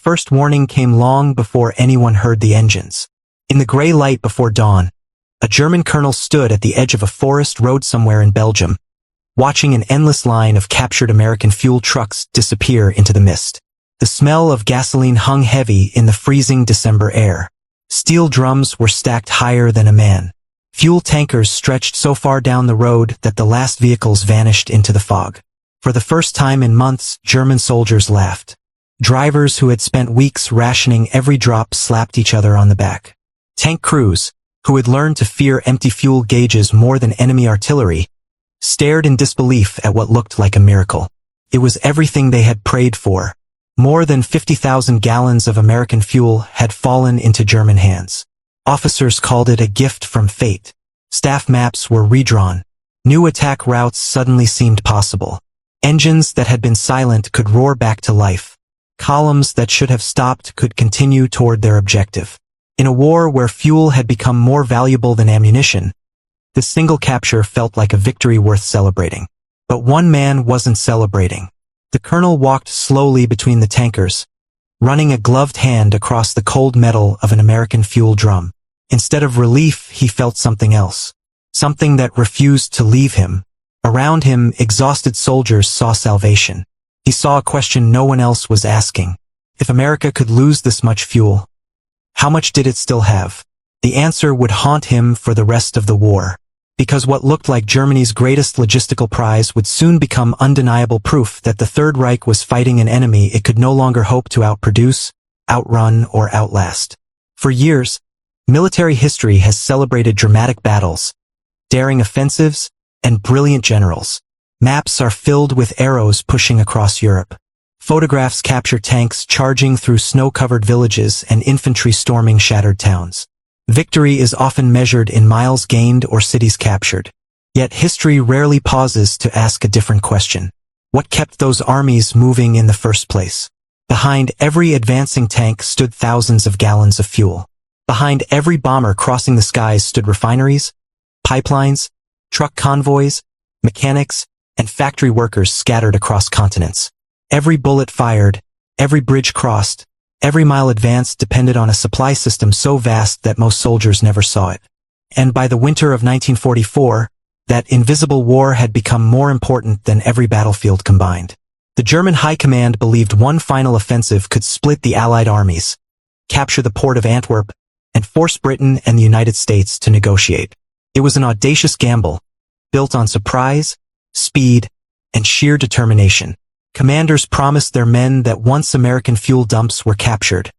first warning came long before anyone heard the engines. In the gray light before dawn, a German colonel stood at the edge of a forest road somewhere in Belgium, watching an endless line of captured American fuel trucks disappear into the mist. The smell of gasoline hung heavy in the freezing December air. Steel drums were stacked higher than a man. Fuel tankers stretched so far down the road that the last vehicles vanished into the fog. For the first time in months, German soldiers laughed. Drivers who had spent weeks rationing every drop slapped each other on the back. Tank crews, who had learned to fear empty fuel gauges more than enemy artillery, stared in disbelief at what looked like a miracle. It was everything they had prayed for. More than 50,000 gallons of American fuel had fallen into German hands. Officers called it a gift from fate. Staff maps were redrawn. New attack routes suddenly seemed possible. Engines that had been silent could roar back to life. Columns that should have stopped could continue toward their objective. In a war where fuel had become more valuable than ammunition, this single capture felt like a victory worth celebrating. But one man wasn't celebrating. The colonel walked slowly between the tankers, running a gloved hand across the cold metal of an American fuel drum. Instead of relief, he felt something else. Something that refused to leave him. Around him, exhausted soldiers saw salvation. He saw a question no one else was asking. If America could lose this much fuel, how much did it still have? The answer would haunt him for the rest of the war. Because what looked like Germany's greatest logistical prize would soon become undeniable proof that the Third Reich was fighting an enemy it could no longer hope to outproduce, outrun, or outlast. For years, military history has celebrated dramatic battles, daring offensives, and brilliant generals. Maps are filled with arrows pushing across Europe. Photographs capture tanks charging through snow-covered villages and infantry storming shattered towns. Victory is often measured in miles gained or cities captured. Yet history rarely pauses to ask a different question. What kept those armies moving in the first place? Behind every advancing tank stood thousands of gallons of fuel. Behind every bomber crossing the skies stood refineries, pipelines, truck convoys, mechanics, and factory workers scattered across continents. Every bullet fired, every bridge crossed, every mile advanced depended on a supply system so vast that most soldiers never saw it. And by the winter of 1944, that invisible war had become more important than every battlefield combined. The German High Command believed one final offensive could split the Allied armies, capture the port of Antwerp, and force Britain and the United States to negotiate. It was an audacious gamble, built on surprise, speed, and sheer determination. Commanders promised their men that once American fuel dumps were captured,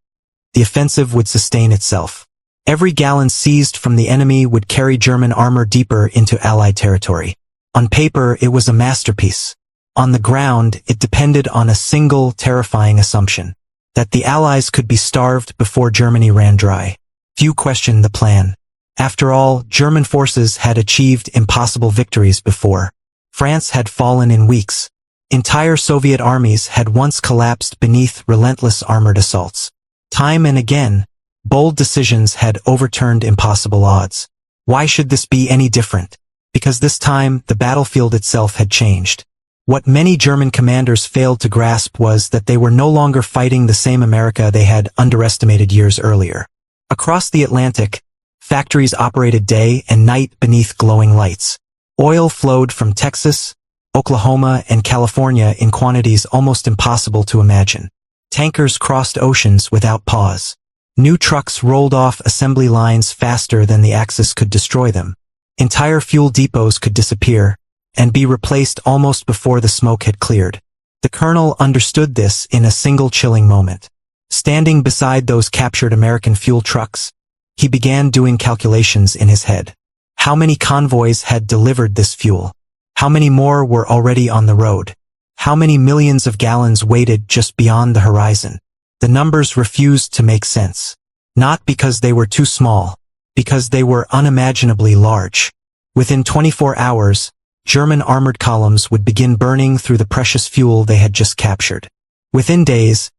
the offensive would sustain itself. Every gallon seized from the enemy would carry German armor deeper into Allied territory. On paper, it was a masterpiece. On the ground, it depended on a single terrifying assumption: that the Allies could be starved before Germany ran dry. Few questioned the plan. After all, German forces had achieved impossible victories before. France had fallen in weeks. Entire Soviet armies had once collapsed beneath relentless armored assaults. Time and again, bold decisions had overturned impossible odds. Why should this be any different? Because this time, the battlefield itself had changed. What many German commanders failed to grasp was that they were no longer fighting the same America they had underestimated years earlier. Across the Atlantic, factories operated day and night beneath glowing lights. Oil flowed from Texas, Oklahoma, and California in quantities almost impossible to imagine. Tankers crossed oceans without pause. New trucks rolled off assembly lines faster than the Axis could destroy them. Entire fuel depots could disappear and be replaced almost before the smoke had cleared. The colonel understood this in a single chilling moment. Standing beside those captured American fuel trucks, he began doing calculations in his head. How many convoys had delivered this fuel? How many more were already on the road? How many millions of gallons waited just beyond the horizon? The numbers refused to make sense. Not because they were too small, because they were unimaginably large. Within 24 hours, German armored columns would begin burning through the precious fuel they had just captured. Within days,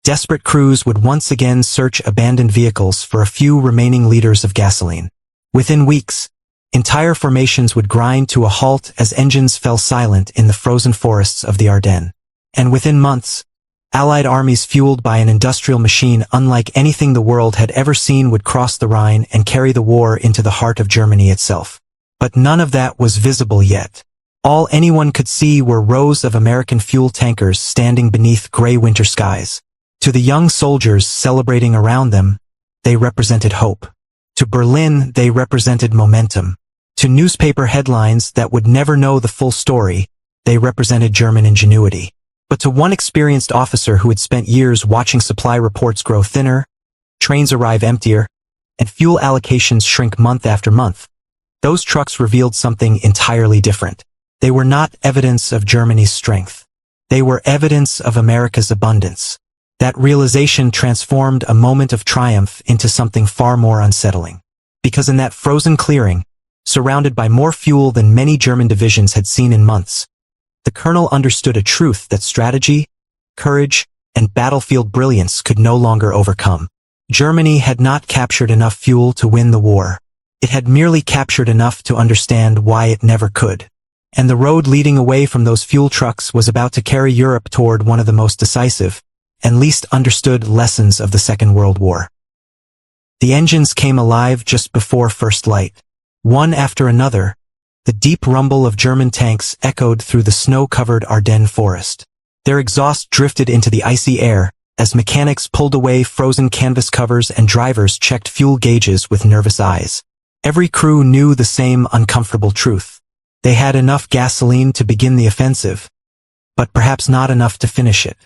desperate crews would once again search abandoned vehicles for a few remaining liters of gasoline. Within weeks, entire formations would grind to a halt as engines fell silent in the frozen forests of the Ardennes. And within months, Allied armies fueled by an industrial machine unlike anything the world had ever seen would cross the Rhine and carry the war into the heart of Germany itself. But none of that was visible yet. All anyone could see were rows of American fuel tankers standing beneath gray winter skies. To the young soldiers celebrating around them, they represented hope. To Berlin, they represented momentum. To newspaper headlines that would never know the full story, they represented German ingenuity. But to one experienced officer who had spent years watching supply reports grow thinner, trains arrive emptier, and fuel allocations shrink month after month, those trucks revealed something entirely different. They were not evidence of Germany's strength. They were evidence of America's abundance. That realization transformed a moment of triumph into something far more unsettling. Because in that frozen clearing, surrounded by more fuel than many German divisions had seen in months, the colonel understood a truth that strategy, courage, and battlefield brilliance could no longer overcome. Germany had not captured enough fuel to win the war. It had merely captured enough to understand why it never could. And the road leading away from those fuel trucks was about to carry Europe toward one of the most decisive and least understood lessons of the Second World War. The engines came alive just before first light. One after another, the deep rumble of German tanks echoed through the snow-covered Ardennes forest. Their exhaust drifted into the icy air as mechanics pulled away frozen canvas covers and drivers checked fuel gauges with nervous eyes. Every crew knew the same uncomfortable truth. They had enough gasoline to begin the offensive, but perhaps not enough to finish it.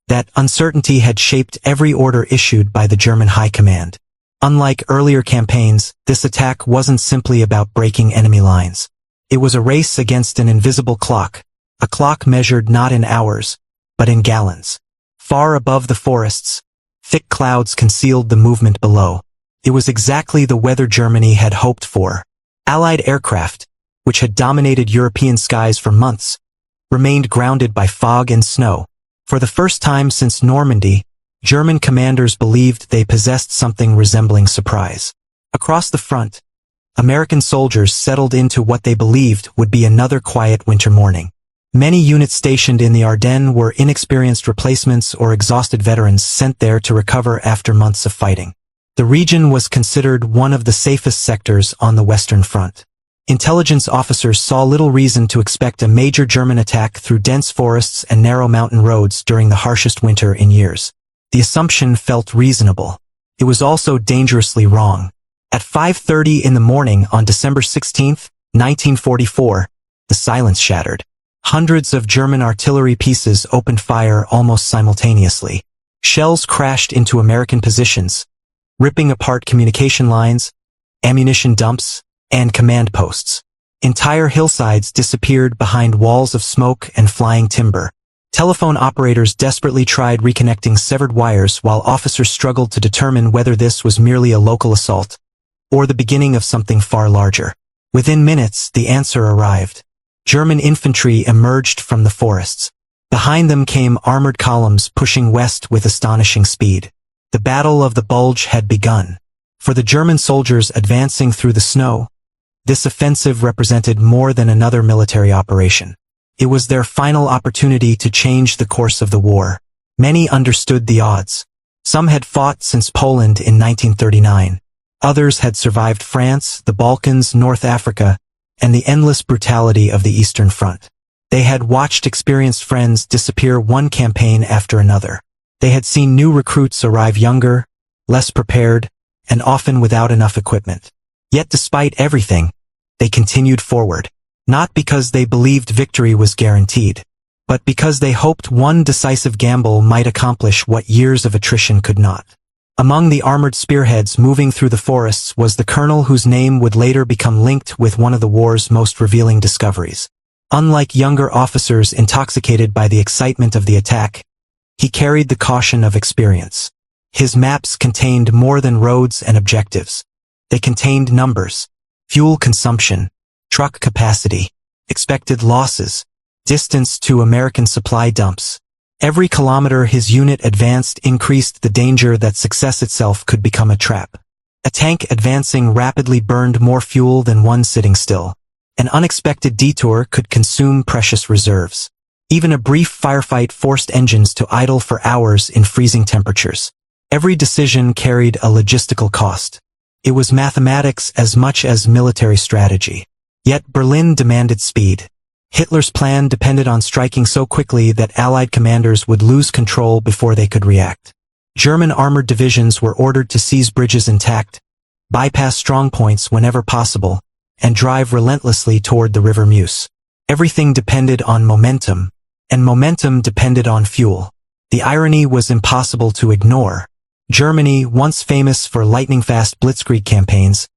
That uncertainty had shaped every order issued by the German High Command. Unlike earlier campaigns, this attack wasn't simply about breaking enemy lines. It was a race against an invisible clock, a clock measured not in hours, but in gallons. Far above the forests, thick clouds concealed the movement below. It was exactly the weather Germany had hoped for. Allied aircraft, which had dominated European skies for months, remained grounded by fog and snow. For the first time since Normandy, German commanders believed they possessed something resembling surprise. Across the front, American soldiers settled into what they believed would be another quiet winter morning. Many units stationed in the Ardennes were inexperienced replacements or exhausted veterans sent there to recover after months of fighting. The region was considered one of the safest sectors on the Western Front. Intelligence officers saw little reason to expect a major German attack through dense forests and narrow mountain roads during the harshest winter in years. The assumption felt reasonable. It was also dangerously wrong. At 5:30 in the morning on December 16, 1944, the silence shattered. Hundreds of German artillery pieces opened fire almost simultaneously. Shells crashed into American positions, ripping apart communication lines, ammunition dumps, and command posts. Entire hillsides disappeared behind walls of smoke and flying timber. Telephone operators desperately tried reconnecting severed wires while officers struggled to determine whether this was merely a local assault or the beginning of something far larger. Within minutes, the answer arrived. German infantry emerged from the forests. Behind them came armored columns pushing west with astonishing speed. The Battle of the Bulge had begun. For the German soldiers advancing through the snow, this offensive represented more than another military operation. It was their final opportunity to change the course of the war. Many understood the odds. Some had fought since Poland in 1939. Others had survived France, the Balkans, North Africa, and the endless brutality of the Eastern Front. They had watched experienced friends disappear one campaign after another. They had seen new recruits arrive younger, less prepared, and often without enough equipment. Yet despite everything, they continued forward. Not because they believed victory was guaranteed, but because they hoped one decisive gamble might accomplish what years of attrition could not. Among the armored spearheads moving through the forests was the colonel whose name would later become linked with one of the war's most revealing discoveries. Unlike younger officers intoxicated by the excitement of the attack, he carried the caution of experience. His maps contained more than roads and objectives. They contained numbers, fuel consumption, truck capacity, expected losses, distance to American supply dumps. Every kilometer his unit advanced increased the danger that success itself could become a trap. A tank advancing rapidly burned more fuel than one sitting still. An unexpected detour could consume precious reserves. Even a brief firefight forced engines to idle for hours in freezing temperatures. Every decision carried a logistical cost. It was mathematics as much as military strategy. Yet Berlin demanded speed. Hitler's plan depended on striking so quickly that Allied commanders would lose control before they could react. German armored divisions were ordered to seize bridges intact, bypass strongpoints whenever possible, and drive relentlessly toward the River Meuse. Everything depended on momentum, and momentum depended on fuel. The irony was impossible to ignore. Germany, once famous for lightning-fast blitzkrieg campaigns,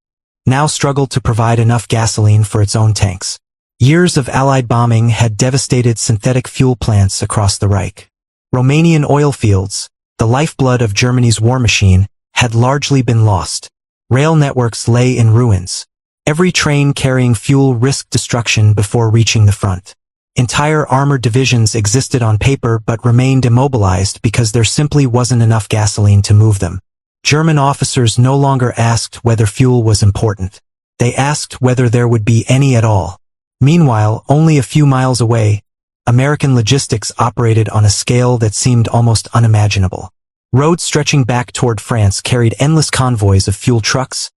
now struggled to provide enough gasoline for its own tanks. Years of Allied bombing had devastated synthetic fuel plants across the Reich. Romanian oil fields, the lifeblood of Germany's war machine, had largely been lost. Rail networks lay in ruins. Every train carrying fuel risked destruction before reaching the front. Entire armored divisions existed on paper but remained immobilized because there simply wasn't enough gasoline to move them. German officers no longer asked whether fuel was important. They asked whether there would be any at all. Meanwhile, only a few miles away, American logistics operated on a scale that seemed almost unimaginable. Roads stretching back toward France carried endless convoys of fuel trucks,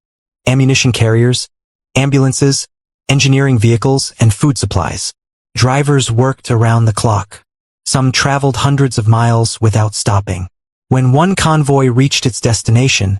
ammunition carriers, ambulances, engineering vehicles, and food supplies. Drivers worked around the clock. Some traveled hundreds of miles without stopping. When one convoy reached its destination,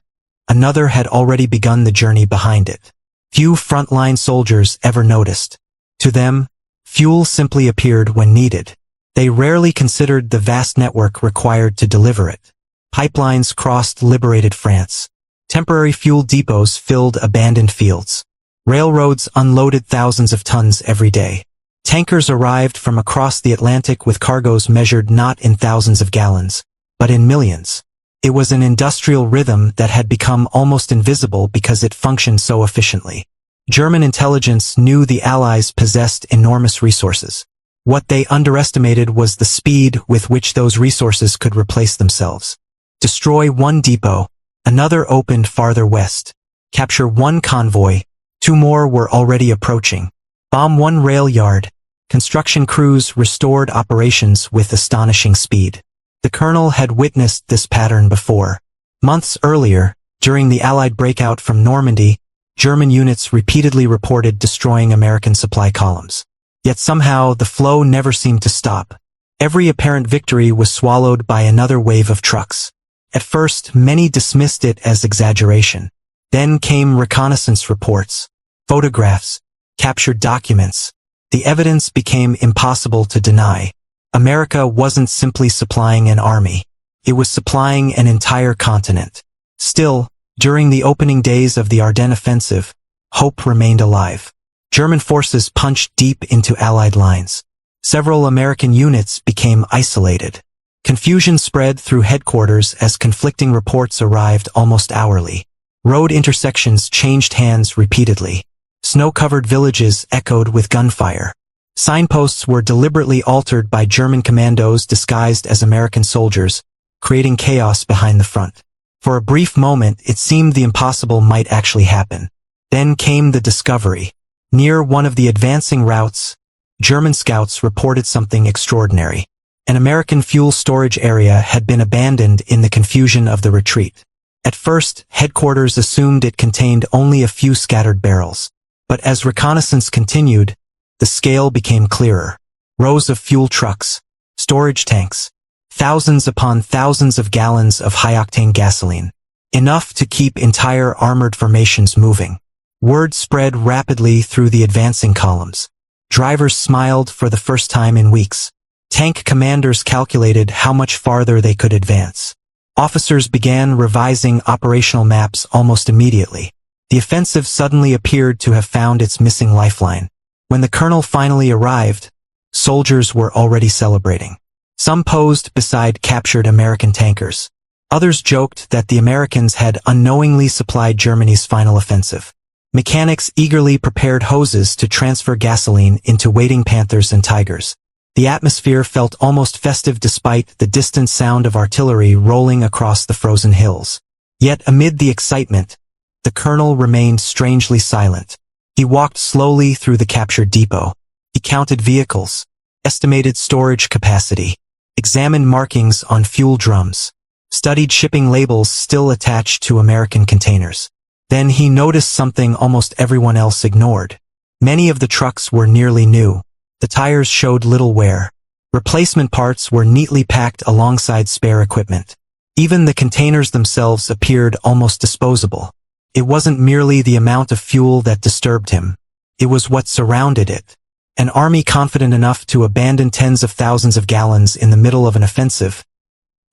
another had already begun the journey behind it. Few frontline soldiers ever noticed. To them, fuel simply appeared when needed. They rarely considered the vast network required to deliver it. Pipelines crossed liberated France. Temporary fuel depots filled abandoned fields. Railroads unloaded thousands of tons every day. Tankers arrived from across the Atlantic with cargoes measured not in thousands of gallons, but in millions. It was an industrial rhythm that had become almost invisible because it functioned so efficiently. German intelligence knew the Allies possessed enormous resources. What they underestimated was the speed with which those resources could replace themselves. Destroy one depot, another opened farther west. Capture one convoy, two more were already approaching. Bomb one rail yard. Construction crews restored operations with astonishing speed. The colonel had witnessed this pattern before. Months earlier, during the Allied breakout from Normandy, German units repeatedly reported destroying American supply columns. Yet somehow the flow never seemed to stop. Every apparent victory was swallowed by another wave of trucks. At first, many dismissed it as exaggeration. Then came reconnaissance reports, photographs, captured documents. The evidence became impossible to deny. America wasn't simply supplying an army. It was supplying an entire continent. Still, during the opening days of the Ardennes offensive, hope remained alive. German forces punched deep into Allied lines. Several American units became isolated. Confusion spread through headquarters as conflicting reports arrived almost hourly. Road intersections changed hands repeatedly. Snow-covered villages echoed with gunfire. Signposts were deliberately altered by German commandos disguised as American soldiers, creating chaos behind the front. For a brief moment, it seemed the impossible might actually happen. Then came the discovery. Near one of the advancing routes, German scouts reported something extraordinary. An American fuel storage area had been abandoned in the confusion of the retreat. At first, headquarters assumed it contained only a few scattered barrels. But as reconnaissance continued, the scale became clearer. Rows of fuel trucks, storage tanks, thousands upon thousands of gallons of high-octane gasoline, enough to keep entire armored formations moving. Word spread rapidly through the advancing columns. Drivers smiled for the first time in weeks. Tank commanders calculated how much farther they could advance. Officers began revising operational maps almost immediately. The offensive suddenly appeared to have found its missing lifeline. When the colonel finally arrived, soldiers were already celebrating. Some posed beside captured American tankers. Others joked that the Americans had unknowingly supplied Germany's final offensive. Mechanics eagerly prepared hoses to transfer gasoline into waiting Panthers and Tigers. The atmosphere felt almost festive despite the distant sound of artillery rolling across the frozen hills. Yet amid the excitement, the colonel remained strangely silent. He walked slowly through the captured depot. He counted vehicles, estimated storage capacity, examined markings on fuel drums, studied shipping labels still attached to American containers. Then he noticed something almost everyone else ignored. Many of the trucks were nearly new. The tires showed little wear. Replacement parts were neatly packed alongside spare equipment. Even the containers themselves appeared almost disposable. It wasn't merely the amount of fuel that disturbed him. It was what surrounded it. An army confident enough to abandon tens of thousands of gallons in the middle of an offensive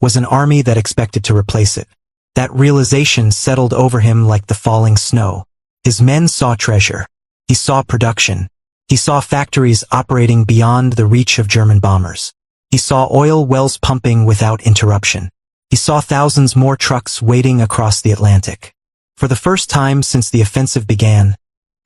was an army that expected to replace it. That realization settled over him like the falling snow. His men saw treasure. He saw production. He saw factories operating beyond the reach of German bombers. He saw oil wells pumping without interruption. He saw thousands more trucks waiting across the Atlantic. For the first time since the offensive began,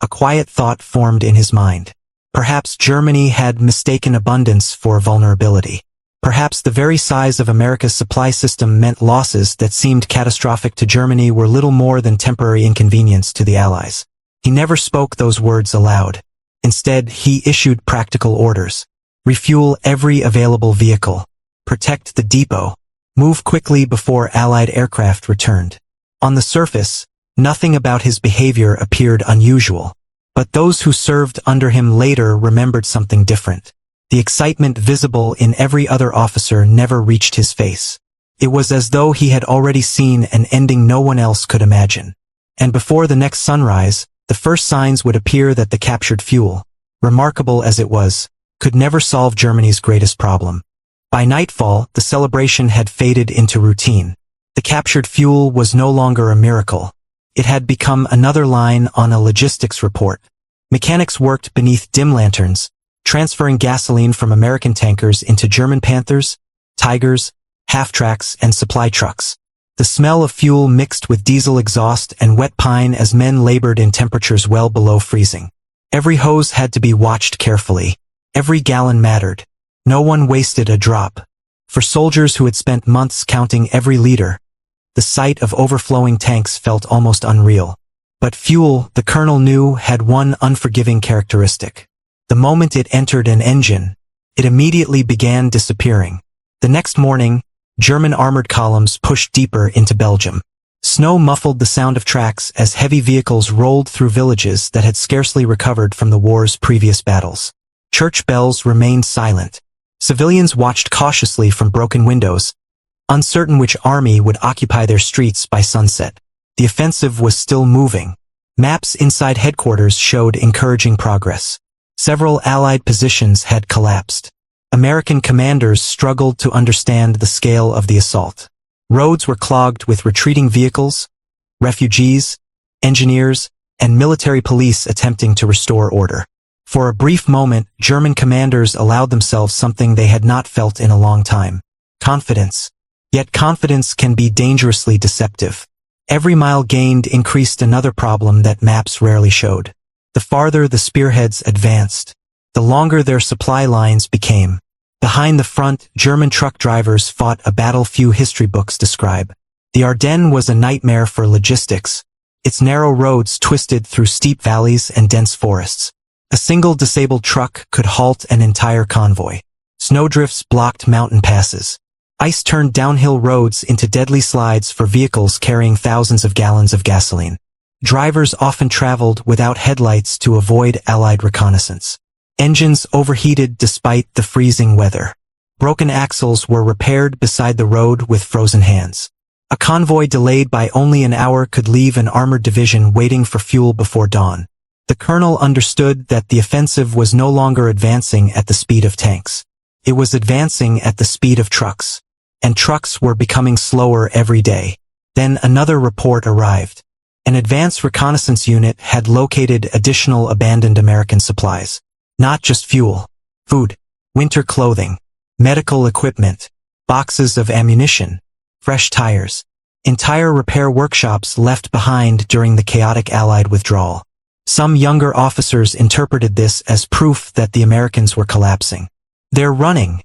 a quiet thought formed in his mind. Perhaps Germany had mistaken abundance for vulnerability. Perhaps the very size of America's supply system meant losses that seemed catastrophic to Germany were little more than temporary inconvenience to the Allies. He never spoke those words aloud. Instead, he issued practical orders. Refuel every available vehicle. Protect the depot. Move quickly before Allied aircraft returned. On the surface, nothing about his behavior appeared unusual. But those who served under him later remembered something different. The excitement visible in every other officer never reached his face. It was as though he had already seen an ending no one else could imagine. And before the next sunrise, the first signs would appear that the captured fuel, remarkable as it was, could never solve Germany's greatest problem. By nightfall, the celebration had faded into routine. The captured fuel was no longer a miracle. It had become another line on a logistics report. Mechanics worked beneath dim lanterns, transferring gasoline from American tankers into German Panthers, Tigers, half-tracks, and supply trucks. The smell of fuel mixed with diesel exhaust and wet pine as men labored in temperatures well below freezing. Every hose had to be watched carefully. Every gallon mattered. No one wasted a drop. For soldiers who had spent months counting every liter, the sight of overflowing tanks felt almost unreal. But fuel, the colonel knew, had one unforgiving characteristic. The moment it entered an engine, it immediately began disappearing. The next morning, German armored columns pushed deeper into Belgium. Snow muffled the sound of tracks as heavy vehicles rolled through villages that had scarcely recovered from the war's previous battles. Church bells remained silent. Civilians watched cautiously from broken windows, uncertain which army would occupy their streets by sunset. The offensive was still moving. Maps inside headquarters showed encouraging progress. Several Allied positions had collapsed. American commanders struggled to understand the scale of the assault. Roads were clogged with retreating vehicles, refugees, engineers, and military police attempting to restore order. For a brief moment, German commanders allowed themselves something they had not felt in a long time: confidence. Yet confidence can be dangerously deceptive. Every mile gained increased another problem that maps rarely showed. The farther the spearheads advanced, the longer their supply lines became. Behind the front, German truck drivers fought a battle few history books describe. The Ardennes was a nightmare for logistics. Its narrow roads twisted through steep valleys and dense forests. A single disabled truck could halt an entire convoy. Snowdrifts blocked mountain passes. Ice turned downhill roads into deadly slides for vehicles carrying thousands of gallons of gasoline. Drivers often traveled without headlights to avoid Allied reconnaissance. Engines overheated despite the freezing weather. Broken axles were repaired beside the road with frozen hands. A convoy delayed by only an hour could leave an armored division waiting for fuel before dawn. The colonel understood that the offensive was no longer advancing at the speed of tanks. It was advancing at the speed of trucks. And trucks were becoming slower every day. Then another report arrived. An advanced reconnaissance unit had located additional abandoned American supplies. Not just fuel, food, winter clothing, medical equipment, boxes of ammunition, fresh tires, entire repair workshops left behind during the chaotic Allied withdrawal. Some younger officers interpreted this as proof that the Americans were collapsing. "They're running,"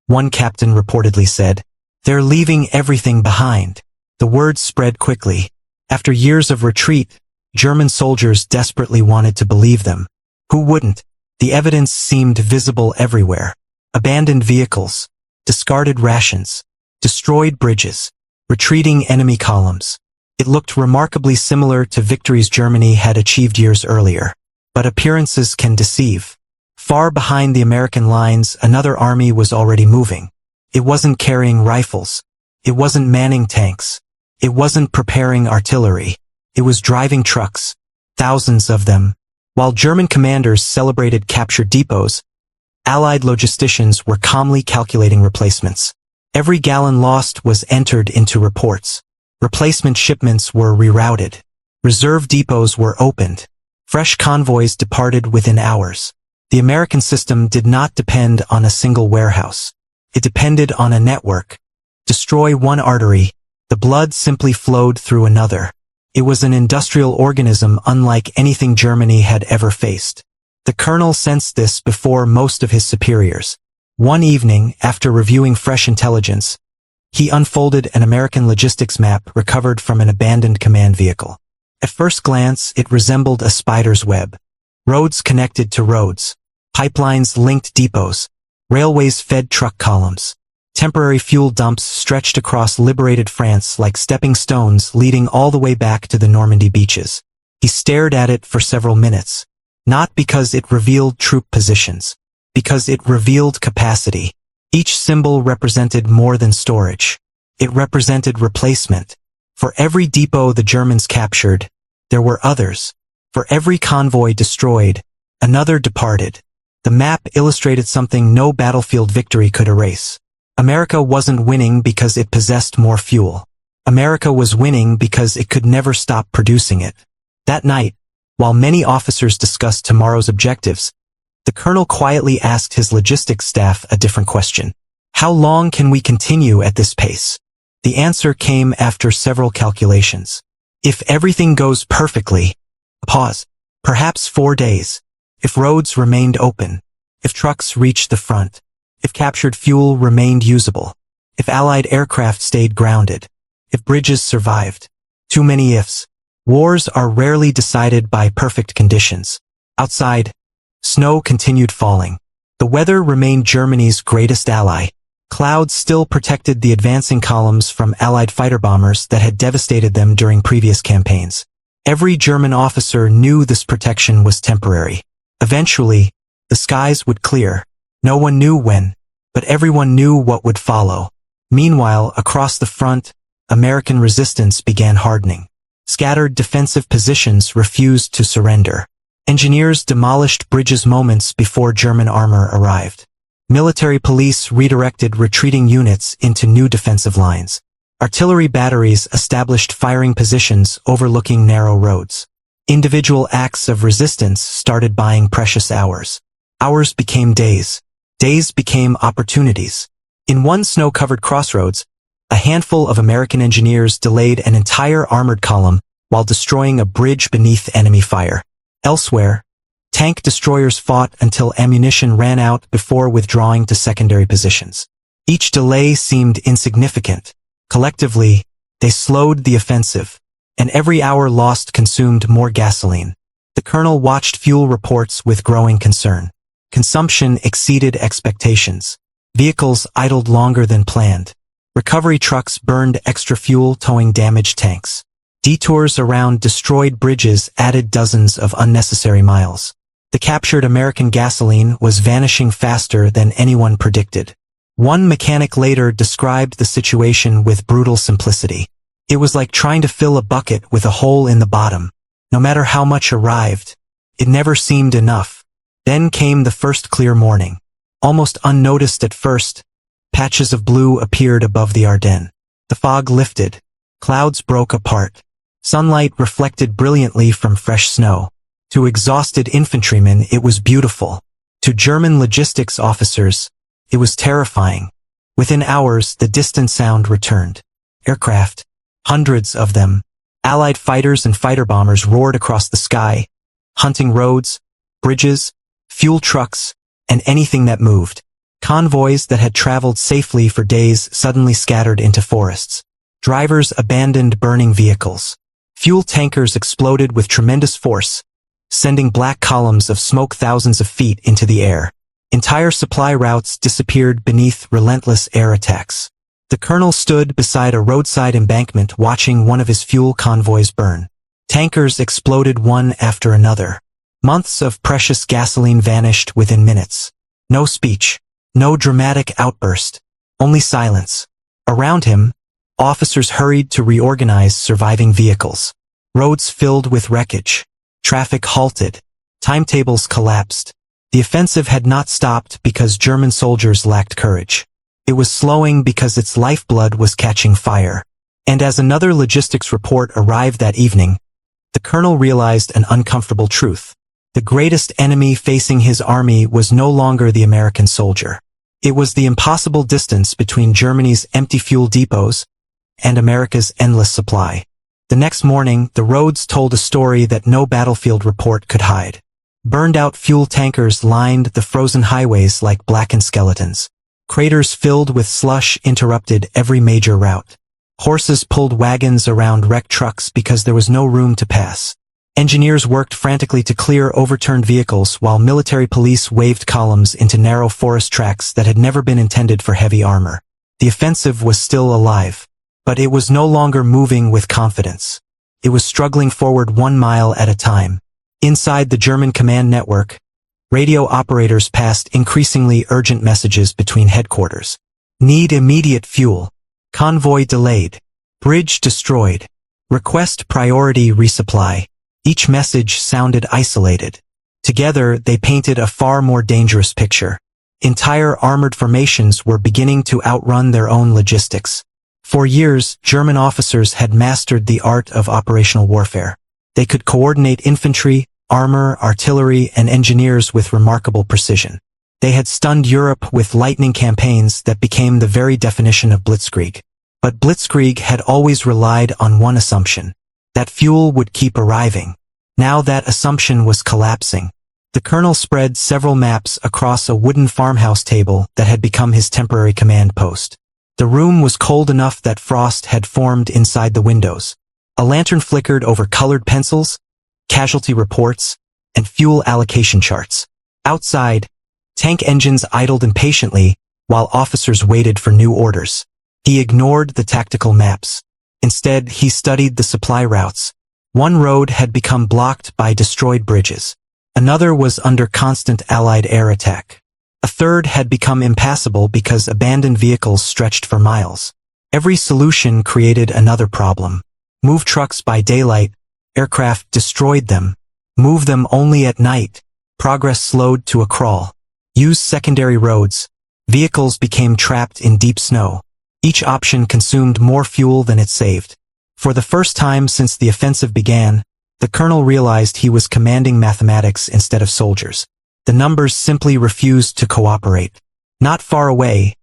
one captain reportedly said. "They're leaving everything behind." The word spread quickly. After years of retreat, German soldiers desperately wanted to believe them. Who wouldn't? The evidence seemed visible everywhere. abandoned vehicles, discarded rations, destroyed bridges, retreating enemy columns. It looked remarkably similar to victories Germany had achieved years earlier. But appearances can deceive. Far behind the American lines, another army was already moving. It wasn't carrying rifles. It wasn't manning tanks. It wasn't preparing artillery. It was driving trucks, thousands of them. While German commanders celebrated captured depots, Allied logisticians were calmly calculating replacements. Every gallon lost was entered into reports. Replacement shipments were rerouted. Reserve depots were opened. Fresh convoys departed within hours. The American system did not depend on a single warehouse. It depended on a network. Destroy one artery, the blood simply flowed through another. It was an industrial organism unlike anything Germany had ever faced. The colonel sensed this before most of his superiors. One evening, after reviewing fresh intelligence, he unfolded an American logistics map recovered from an abandoned command vehicle. At first glance, it resembled a spider's web. Roads connected to roads. Pipelines linked depots. Railways fed truck columns. Temporary fuel dumps stretched across liberated France like stepping stones leading all the way back to the Normandy beaches. He stared at it for several minutes. Not because it revealed troop positions. Because it revealed capacity. Each symbol represented more than storage. It represented replacement. For every depot the Germans captured, there were others. For every convoy destroyed, another departed. The map illustrated something no battlefield victory could erase. America wasn't winning because it possessed more fuel. America was winning because it could never stop producing it. That night, while many officers discussed tomorrow's objectives, the colonel quietly asked his logistics staff a different question. How long can we continue at this pace? The answer came after several calculations. If everything goes perfectly, pause, perhaps 4 days. If roads remained open, if trucks reached the front, if captured fuel remained usable, if Allied aircraft stayed grounded, if bridges survived. Too many ifs. Wars are rarely decided by perfect conditions. Outside, snow continued falling. The weather remained Germany's greatest ally. Clouds still protected the advancing columns from Allied fighter bombers that had devastated them during previous campaigns. Every German officer knew this protection was temporary. Eventually, the skies would clear. No one knew when, but everyone knew what would follow. Meanwhile, across the front, American resistance began hardening. Scattered defensive positions refused to surrender. Engineers demolished bridges moments before German armor arrived. Military police redirected retreating units into new defensive lines. Artillery batteries established firing positions overlooking narrow roads. Individual acts of resistance started buying precious hours. Hours became days. Days became opportunities. In one snow-covered crossroads, a handful of American engineers delayed an entire armored column while destroying a bridge beneath enemy fire. Elsewhere, tank destroyers fought until ammunition ran out before withdrawing to secondary positions. Each delay seemed insignificant. Collectively, they slowed the offensive, and every hour lost consumed more gasoline. The colonel watched fuel reports with growing concern. Consumption exceeded expectations. Vehicles idled longer than planned. Recovery trucks burned extra fuel towing damaged tanks. Detours around destroyed bridges added dozens of unnecessary miles. The captured American gasoline was vanishing faster than anyone predicted. One mechanic later described the situation with brutal simplicity. It was like trying to fill a bucket with a hole in the bottom. No matter how much arrived, it never seemed enough. Then came the first clear morning. Almost unnoticed at first, patches of blue appeared above the Ardennes. The fog lifted. Clouds broke apart. Sunlight reflected brilliantly from fresh snow. To exhausted infantrymen, it was beautiful. To German logistics officers, it was terrifying. Within hours, the distant sound returned. Aircraft, hundreds of them, Allied fighters and fighter bombers roared across the sky, hunting roads, bridges, fuel trucks, and anything that moved. Convoys that had traveled safely for days suddenly scattered into forests. Drivers abandoned burning vehicles. Fuel tankers exploded with tremendous force, sending black columns of smoke thousands of feet into the air. Entire supply routes disappeared beneath relentless air attacks. The colonel stood beside a roadside embankment watching one of his fuel convoys burn. Tankers exploded one after another. Months of precious gasoline vanished within minutes. No speech. No dramatic outburst. Only silence. Around him, officers hurried to reorganize surviving vehicles. Roads filled with wreckage. Traffic halted. Timetables collapsed. The offensive had not stopped because German soldiers lacked courage. It was slowing because its lifeblood was catching fire. And as another logistics report arrived that evening, the colonel realized an uncomfortable truth. The greatest enemy facing his army was no longer the American soldier. It was the impossible distance between Germany's empty fuel depots and America's endless supply. The next morning, the roads told a story that no battlefield report could hide. Burned-out fuel tankers lined the frozen highways like blackened skeletons. Craters filled with slush interrupted every major route. Horses pulled wagons around wrecked trucks because there was no room to pass. Engineers worked frantically to clear overturned vehicles while military police waved columns into narrow forest tracks that had never been intended for heavy armor. The offensive was still alive, but it was no longer moving with confidence. It was struggling forward 1 mile at a time. Inside the German command network, radio operators passed increasingly urgent messages between headquarters. Need immediate fuel. Convoy delayed. Bridge destroyed. Request priority resupply. Each message sounded isolated. Together, they painted a far more dangerous picture. Entire armored formations were beginning to outrun their own logistics. For years, German officers had mastered the art of operational warfare. They could coordinate infantry, armor, artillery, and engineers with remarkable precision. They had stunned Europe with lightning campaigns that became the very definition of blitzkrieg. But blitzkrieg had always relied on one assumption: that fuel would keep arriving. Now that assumption was collapsing. The colonel spread several maps across a wooden farmhouse table that had become his temporary command post. The room was cold enough that frost had formed inside the windows. A lantern flickered over colored pencils, casualty reports, and fuel allocation charts. Outside, tank engines idled impatiently while officers waited for new orders. He ignored the tactical maps. Instead, he studied the supply routes. One road had become blocked by destroyed bridges. Another was under constant Allied air attack. A third had become impassable because abandoned vehicles stretched for miles. Every solution created another problem. Move trucks by daylight, aircraft destroyed them. Move them only at night, progress slowed to a crawl. Use secondary roads, vehicles became trapped in deep snow. Each option consumed more fuel than it saved. For the first time since the offensive began, the colonel realized he was commanding mathematics instead of soldiers. The numbers simply refused to cooperate. Not far away,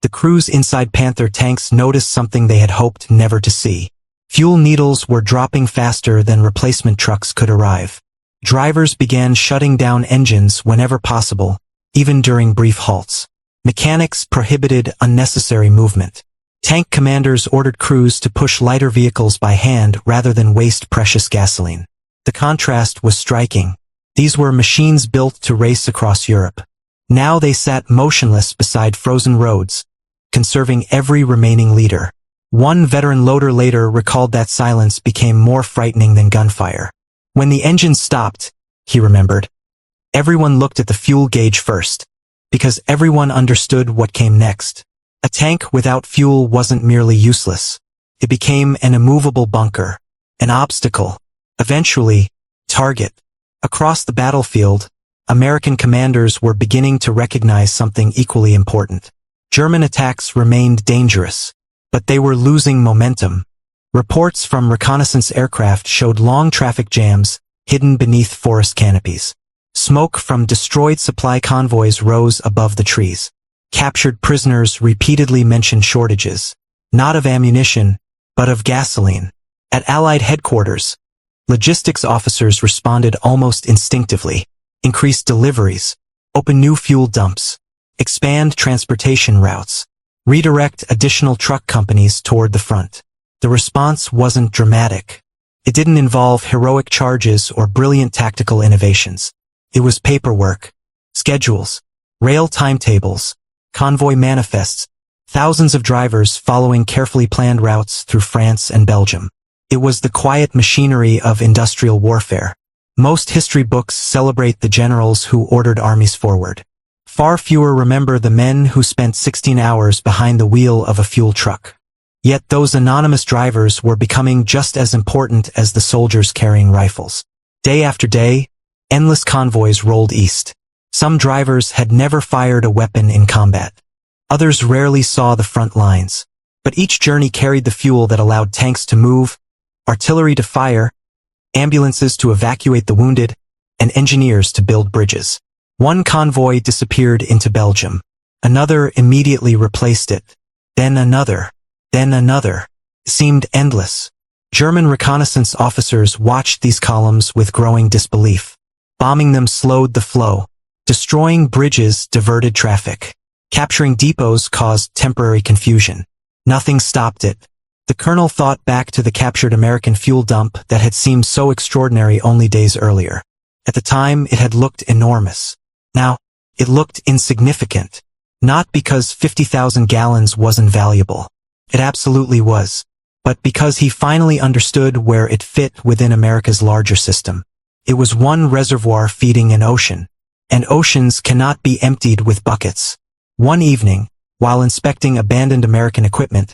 the crews inside Panther tanks noticed something they had hoped never to see. Fuel needles were dropping faster than replacement trucks could arrive. Drivers began shutting down engines whenever possible, even during brief halts. Mechanics prohibited unnecessary movement. Tank commanders ordered crews to push lighter vehicles by hand rather than waste precious gasoline. The contrast was striking. These were machines built to race across Europe. Now they sat motionless beside frozen roads, conserving every remaining liter. One veteran loader later recalled that silence became more frightening than gunfire. When the engines stopped, he remembered, everyone looked at the fuel gauge first, because everyone understood what came next. A tank without fuel wasn't merely useless. It became an immovable bunker, an obstacle, eventually, target. Across the battlefield, American commanders were beginning to recognize something equally important. German attacks remained dangerous, but they were losing momentum. Reports from reconnaissance aircraft showed long traffic jams hidden beneath forest canopies. Smoke from destroyed supply convoys rose above the trees. Captured prisoners repeatedly mentioned shortages, not of ammunition, but of gasoline. At Allied headquarters, logistics officers responded almost instinctively. Increase deliveries, open new fuel dumps, expand transportation routes, redirect additional truck companies toward the front. The response wasn't dramatic. It didn't involve heroic charges or brilliant tactical innovations. It was paperwork, schedules, Rail timetables, convoy manifests, thousands of drivers following carefully planned routes through France and Belgium. It was the quiet machinery of industrial warfare. Most history books celebrate the generals who ordered armies forward. Far fewer remember the men who spent 16 hours behind the wheel of a fuel truck. Yet those anonymous drivers were becoming just as important as the soldiers carrying rifles. Day after day, endless convoys rolled east. Some drivers had never fired a weapon in combat. Others rarely saw the front lines. But each journey carried the fuel that allowed tanks to move, artillery to fire, ambulances to evacuate the wounded, and engineers to build bridges. One convoy disappeared into Belgium. Another immediately replaced it. Then another. Then another. It seemed endless. German reconnaissance officers watched these columns with growing disbelief. Bombing them slowed the flow. Destroying bridges diverted traffic. Capturing depots caused temporary confusion. Nothing stopped it. The colonel thought back to the captured American fuel dump that had seemed so extraordinary only days earlier. At the time, it had looked enormous. Now, it looked insignificant. Not because 50,000 gallons wasn't valuable. It absolutely was. But because he finally understood where it fit within America's larger system. It was one reservoir feeding an ocean. And oceans cannot be emptied with buckets. One evening, while inspecting abandoned American equipment,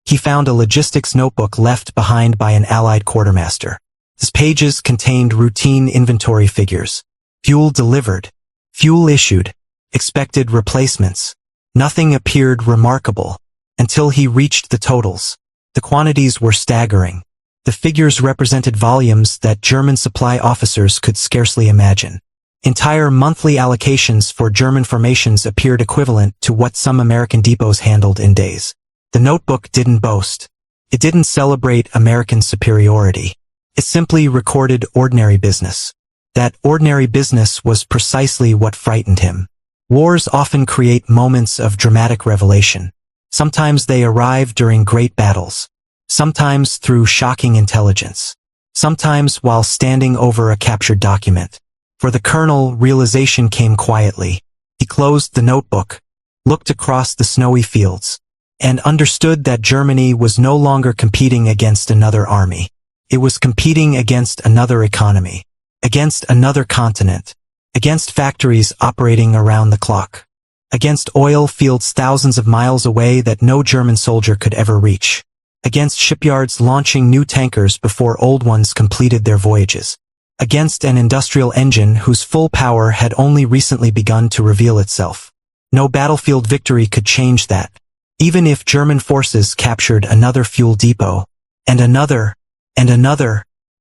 he found a logistics notebook left behind by an Allied quartermaster. Its pages contained routine inventory figures. Fuel delivered. Fuel issued. Expected replacements. Nothing appeared remarkable. Until he reached the totals. The quantities were staggering. The figures represented volumes that German supply officers could scarcely imagine. Entire monthly allocations for German formations appeared equivalent to what some American depots handled in days. The notebook didn't boast. It didn't celebrate American superiority. It simply recorded ordinary business. That ordinary business was precisely what frightened him. Wars often create moments of dramatic revelation. Sometimes they arrive during great battles. Sometimes through shocking intelligence. Sometimes while standing over a captured document. For the colonel, realization came quietly. He closed the notebook, looked across the snowy fields, and understood that Germany was no longer competing against another army. It was competing against another economy, against another continent, against factories operating around the clock, against oil fields thousands of miles away that no German soldier could ever reach, against shipyards launching new tankers before old ones completed their voyages, against an industrial engine whose full power had only recently begun to reveal itself. No battlefield victory could change that. Even if German forces captured another fuel depot, and another,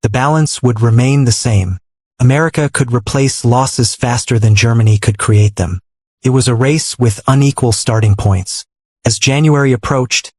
the balance would remain the same. America could replace losses faster than Germany could create them. It was a race with unequal starting points. As January approached,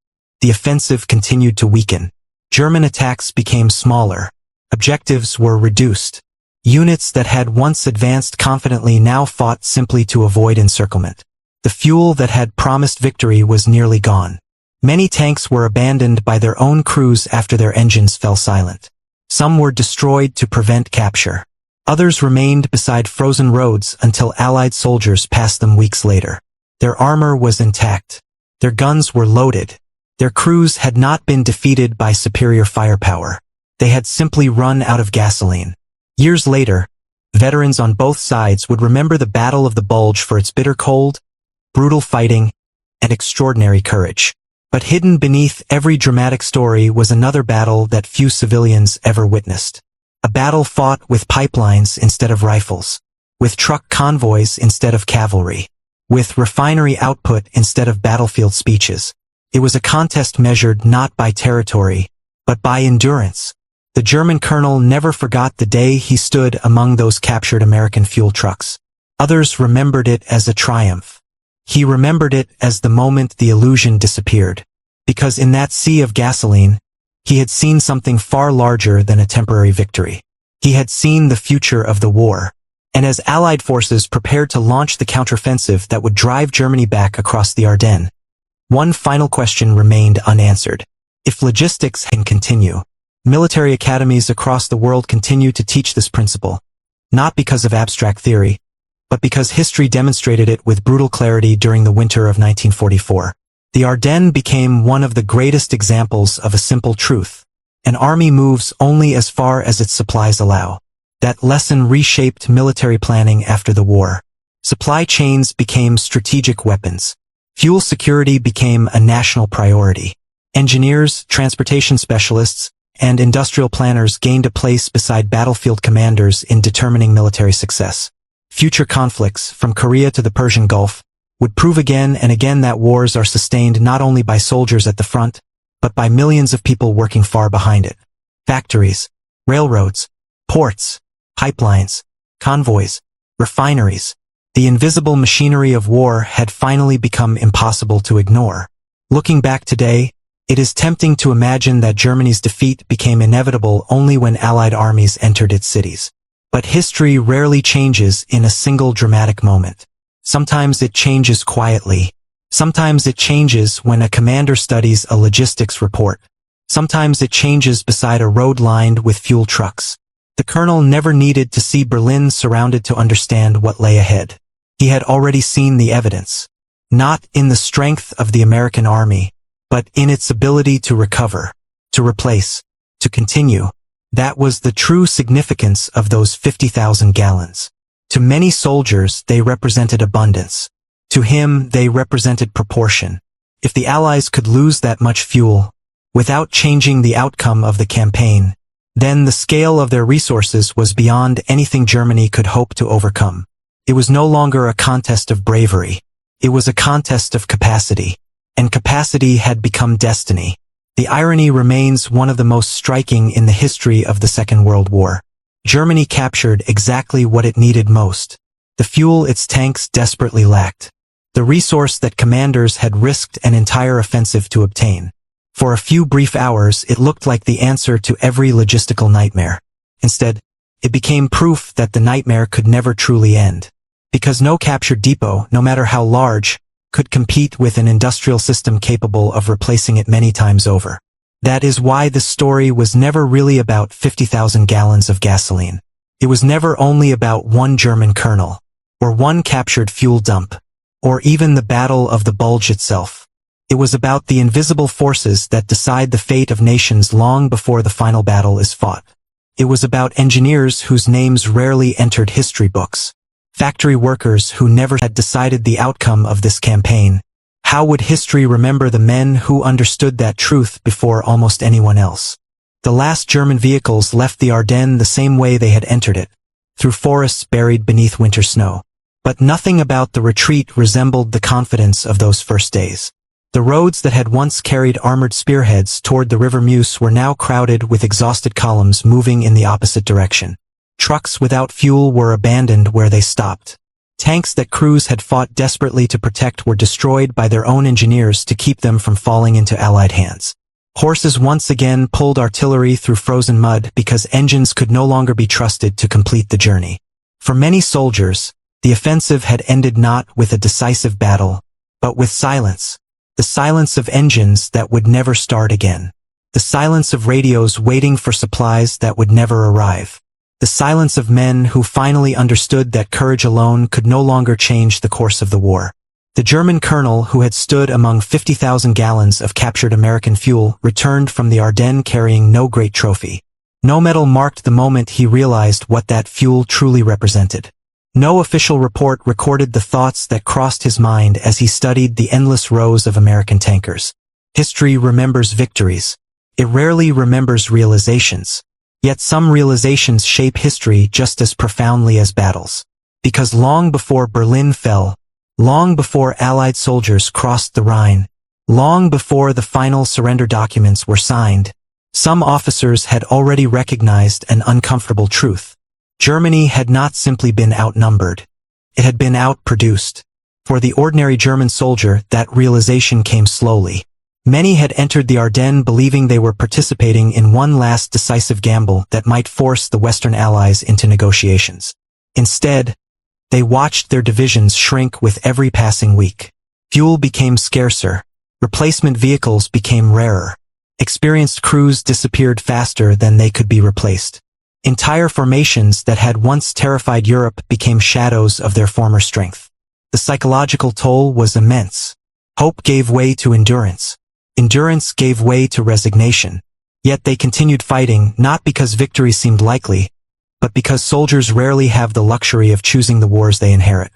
the offensive continued to weaken. German attacks became smaller. Objectives were reduced. Units that had once advanced confidently now fought simply to avoid encirclement. The fuel that had promised victory was nearly gone. Many tanks were abandoned by their own crews after their engines fell silent. Some were destroyed to prevent capture. Others remained beside frozen roads until Allied soldiers passed them weeks later. Their armor was intact. Their guns were loaded. Their crews had not been defeated by superior firepower. They had simply run out of gasoline. Years later, veterans on both sides would remember the Battle of the Bulge for its bitter cold, brutal fighting, and extraordinary courage. But hidden beneath every dramatic story was another battle that few civilians ever witnessed. A battle fought with pipelines instead of rifles, with truck convoys instead of cavalry, with refinery output instead of battlefield speeches. It was a contest measured not by territory, but by endurance. The German colonel never forgot the day he stood among those captured American fuel trucks. Others remembered it as a triumph. He remembered it as the moment the illusion disappeared. Because in that sea of gasoline, he had seen something far larger than a temporary victory. He had seen the future of the war. And as Allied forces prepared to launch the counteroffensive that would drive Germany back across the Ardennes, one final question remained unanswered. If logistics can continue, military academies across the world continue to teach this principle, not because of abstract theory, but because history demonstrated it with brutal clarity during the winter of 1944. The Ardennes became one of the greatest examples of a simple truth. An army moves only as far as its supplies allow. That lesson reshaped military planning after the war. Supply chains became strategic weapons. Fuel security became a national priority. Engineers, transportation specialists, and industrial planners gained a place beside battlefield commanders in determining military success. Future conflicts, from Korea to the Persian Gulf, would prove again and again that wars are sustained not only by soldiers at the front, but by millions of people working far behind it. Factories, railroads, ports, pipelines, convoys, refineries. The invisible machinery of war had finally become impossible to ignore. Looking back today, it is tempting to imagine that Germany's defeat became inevitable only when Allied armies entered its cities. But history rarely changes in a single dramatic moment. Sometimes it changes quietly. Sometimes it changes when a commander studies a logistics report. Sometimes it changes beside a road lined with fuel trucks. The colonel never needed to see Berlin surrounded to understand what lay ahead. He had already seen the evidence. Not in the strength of the American army, but in its ability to recover, to replace, to continue. That was the true significance of those 50,000 gallons. To many soldiers, they represented abundance. To him, they represented proportion. If the Allies could lose that much fuel, without changing the outcome of the campaign, then the scale of their resources was beyond anything Germany could hope to overcome. It was no longer a contest of bravery. It was a contest of capacity. And capacity had become destiny. The irony remains one of the most striking in the history of the Second World War. Germany captured exactly what it needed most. The fuel its tanks desperately lacked. The resource that commanders had risked an entire offensive to obtain. For a few brief hours, it looked like the answer to every logistical nightmare. Instead, it became proof that the nightmare could never truly end. Because no captured depot, no matter how large, could compete with an industrial system capable of replacing it many times over. That is why the story was never really about 50,000 gallons of gasoline. It was never only about one German colonel, or one captured fuel dump, or even the Battle of the Bulge itself. It was about the invisible forces that decide the fate of nations long before the final battle is fought. It was about engineers whose names rarely entered history books. Factory workers who never had decided the outcome of this campaign. How would history remember the men who understood that truth before almost anyone else? The last German vehicles left the Ardennes the same way they had entered it, through forests buried beneath winter snow. But nothing about the retreat resembled the confidence of those first days. The roads that had once carried armored spearheads toward the River Meuse were now crowded with exhausted columns moving in the opposite direction. Trucks without fuel were abandoned where they stopped. Tanks that crews had fought desperately to protect were destroyed by their own engineers to keep them from falling into Allied hands. Horses once again pulled artillery through frozen mud because engines could no longer be trusted to complete the journey. For many soldiers, the offensive had ended not with a decisive battle, but with silence. The silence of engines that would never start again. The silence of radios waiting for supplies that would never arrive. The silence of men who finally understood that courage alone could no longer change the course of the war. The German colonel who had stood among 50,000 gallons of captured American fuel returned from the Ardennes carrying no great trophy. No medal marked the moment he realized what that fuel truly represented. No official report recorded the thoughts that crossed his mind as he studied the endless rows of American tankers. History remembers victories. It rarely remembers realizations. Yet some realizations shape history just as profoundly as battles. Because long before Berlin fell, long before Allied soldiers crossed the Rhine, long before the final surrender documents were signed, some officers had already recognized an uncomfortable truth. Germany had not simply been outnumbered. It had been outproduced. For the ordinary German soldier, that realization came slowly. Many had entered the Ardennes believing they were participating in one last decisive gamble that might force the Western Allies into negotiations. Instead, they watched their divisions shrink with every passing week. Fuel became scarcer. Replacement vehicles became rarer. Experienced crews disappeared faster than they could be replaced. Entire formations that had once terrified Europe became shadows of their former strength. The psychological toll was immense. Hope gave way to endurance. Endurance gave way to resignation. Yet they continued fighting not because victory seemed likely, but because soldiers rarely have the luxury of choosing the wars they inherit.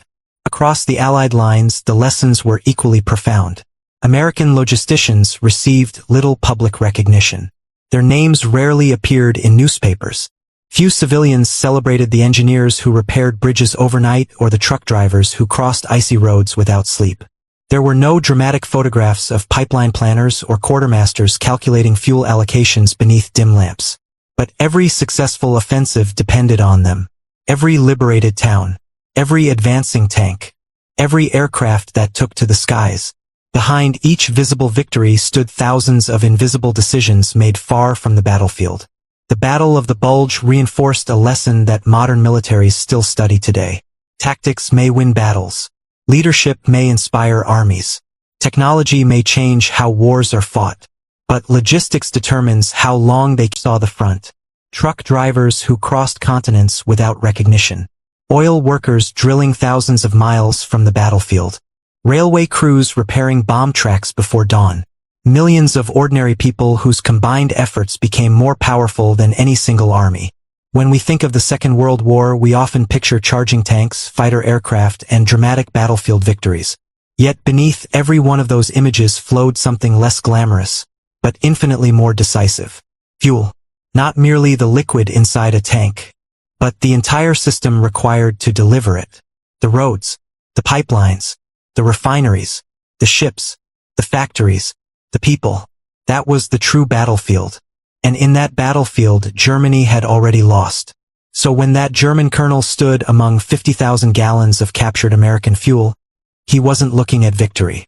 Across the Allied lines, the lessons were equally profound. American logisticians received little public recognition. Their names rarely appeared in newspapers. Few civilians celebrated the engineers who repaired bridges overnight or the truck drivers who crossed icy roads without sleep. There were no dramatic photographs of pipeline planners or quartermasters calculating fuel allocations beneath dim lamps. But every successful offensive depended on them. Every liberated town, every advancing tank, every aircraft that took to the skies. Behind each visible victory stood thousands of invisible decisions made far from the battlefield. The Battle of the Bulge reinforced a lesson that modern militaries still study today. Tactics may win battles. Leadership may inspire armies. Technology may change how wars are fought. But logistics determines how long they saw the front. Truck drivers who crossed continents without recognition. Oil workers drilling thousands of miles from the battlefield. Railway crews repairing bomb tracks before dawn. Millions of ordinary people whose combined efforts became more powerful than any single army. When we think of the Second World War, we often picture charging tanks, fighter aircraft, and dramatic battlefield victories. Yet beneath every one of those images flowed something less glamorous, but infinitely more decisive. Fuel. Not merely the liquid inside a tank, but the entire system required to deliver it. The roads, the pipelines, the refineries, the ships, the factories, the people. That was the true battlefield. And in that battlefield, Germany had already lost. So when that German colonel stood among 50,000 gallons of captured American fuel, he wasn't looking at victory.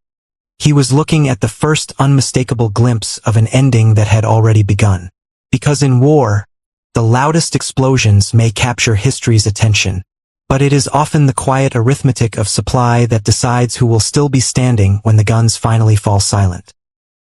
He was looking at the first unmistakable glimpse of an ending that had already begun. Because in war, the loudest explosions may capture history's attention, but it is often the quiet arithmetic of supply that decides who will still be standing when the guns finally fall silent.